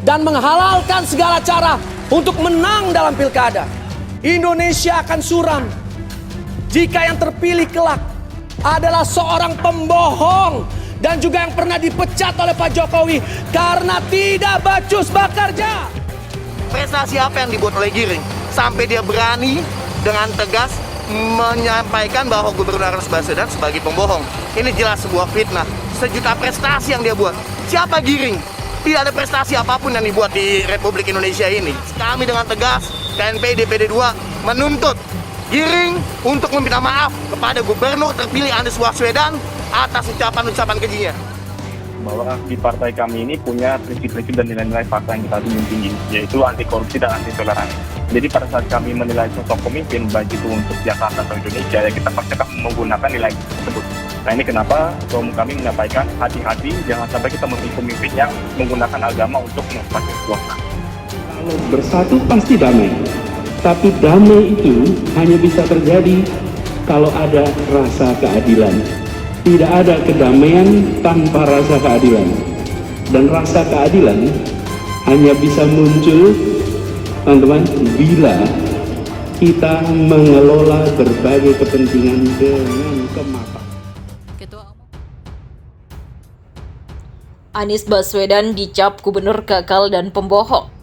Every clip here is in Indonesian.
dan menghalalkan segala cara untuk menang dalam pilkada. Indonesia akan suram jika yang terpilih kelak adalah seorang pembohong dan juga yang pernah dipecat oleh Pak Jokowi karena tidak becus bekerja. Prestasi apa yang dibuat oleh Giring sampai dia berani dengan tegas menyampaikan bahwa Gubernur Anies Baswedan sebagai pembohong? Ini jelas sebuah fitnah. Sejuta prestasi yang dia buat. Siapa Giring? Tidak ada prestasi apapun yang dibuat di Republik Indonesia ini. Kami dengan tegas, KNPI DPD 2 menuntut Giring untuk meminta maaf kepada Gubernur terpilih Anies Baswedan atas ucapan-ucapan kejinya. Bahwa di partai kami ini punya prinsip-prinsip dan nilai-nilai partai yang kita junjung tinggi, yaitu anti korupsi dan anti toleransi. Jadi pada saat kami menilai sosok pemimpin, baik itu untuk Jakarta atau Indonesia, ya kita pasti akan menggunakan nilai tersebut. Nah ini kenapa ketua umum kami menyampaikan hati-hati, jangan sampai kita memilih pemimpin yang menggunakan agama untuk mencapai kekuasaan. Kalau bersatu pasti damai, tapi damai itu hanya bisa terjadi kalau ada rasa keadilan. Tidak ada kedamaian tanpa rasa keadilan. Dan rasa keadilan hanya bisa muncul, teman-teman, bila kita mengelola berbagai kepentingan dengan kemapanan. Anies Baswedan dicap gubernur gagal dan pembohong.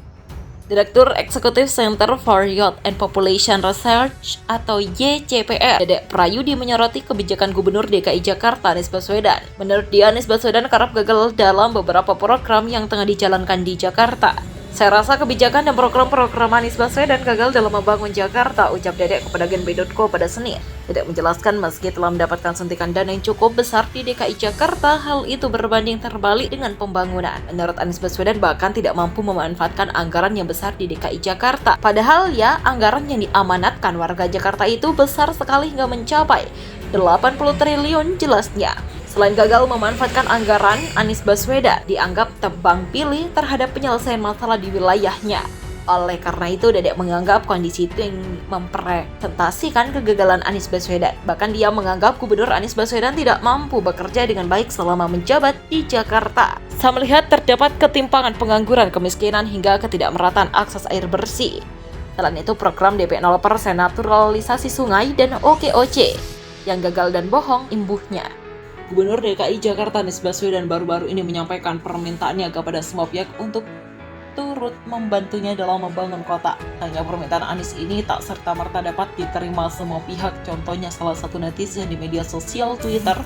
Direktur Eksekutif Center for Youth and Population Research atau YCPR, Dedek Prayudi menyoroti kebijakan Gubernur DKI Jakarta Anies Baswedan. Menurut dia, Anies Baswedan kerap gagal dalam beberapa program yang tengah dijalankan di Jakarta. Saya rasa kebijakan dan program-program Anies Baswedan gagal dalam membangun Jakarta, ucap Dedek kepada Genbi.co pada Senin. Dedek menjelaskan meski telah mendapatkan suntikan dana yang cukup besar di DKI Jakarta, hal itu berbanding terbalik dengan pembangunan. Menurut Anies Baswedan bahkan tidak mampu memanfaatkan anggaran yang besar di DKI Jakarta. Padahal ya, anggaran yang diamanatkan warga Jakarta itu besar sekali hingga mencapai 80 triliun jelasnya. Selain gagal memanfaatkan anggaran, Anies Baswedan dianggap tebang pilih terhadap penyelesaian masalah di wilayahnya. Oleh karena itu, Dedek menganggap kondisi itu yang mempresentasikan kegagalan Anies Baswedan. Bahkan dia menganggap Gubernur Anies Baswedan tidak mampu bekerja dengan baik selama menjabat di Jakarta. Saya melihat terdapat ketimpangan pengangguran, kemiskinan, hingga ketidakmerataan akses air bersih. Selain itu, program DP 0% naturalisasi sungai dan OKOC yang gagal dan bohong imbuhnya. Gubernur DKI Jakarta Anies Baswedan baru-baru ini menyampaikan permintaannya kepada semua pihak untuk turut membantunya dalam membangun kota. Hanya permintaan Anies ini tak serta-merta dapat diterima semua pihak. Contohnya salah satu netizen di media sosial Twitter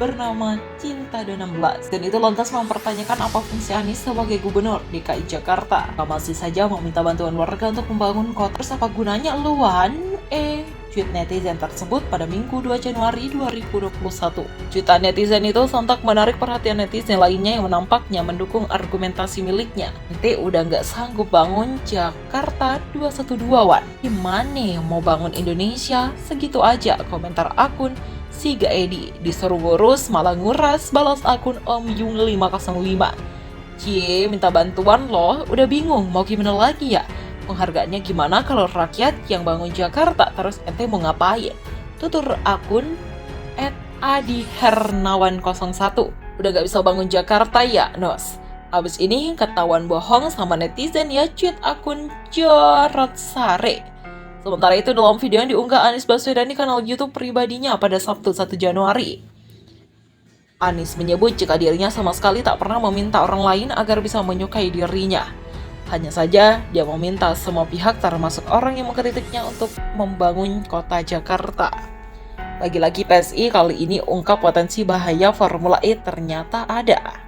bernama Cinta16. Dan itu lantas mempertanyakan apa fungsi Anies sebagai gubernur DKI Jakarta. Masih saja meminta bantuan warga untuk membangun kota. Terus apa gunanya luan? Tweet netizen tersebut pada Minggu 2 Januari 2021. Cuitan netizen itu sontak menarik perhatian netizen lainnya yang menampaknya mendukung argumentasi miliknya. Nanti udah nggak sanggup bangun Jakarta 212-wan. Gimana mau bangun Indonesia? Segitu aja komentar akun Siga Edi. Disuruh ngurus malah nguras, balas akun Om Yung 505. Cie, minta bantuan loh, udah bingung mau gimana lagi ya? Penghargaannya gimana kalau rakyat yang bangun Jakarta, terus ente mau ngapain? Tutur akun @adihernawan01. Udah gak bisa bangun Jakarta ya, Nos? Abis ini ketahuan bohong sama netizen ya, tweet akun Jarod Sare. Sementara itu dalam video yang diunggah Anies Baswedan di kanal YouTube pribadinya pada Sabtu 1 Januari. Anies menyebut jika dirinya sama sekali tak pernah meminta orang lain agar bisa menyukai dirinya. Hanya saja dia meminta semua pihak termasuk orang yang mengkritiknya untuk membangun kota Jakarta. Lagi-lagi PSI kali ini ungkap potensi bahaya Formula E ternyata ada.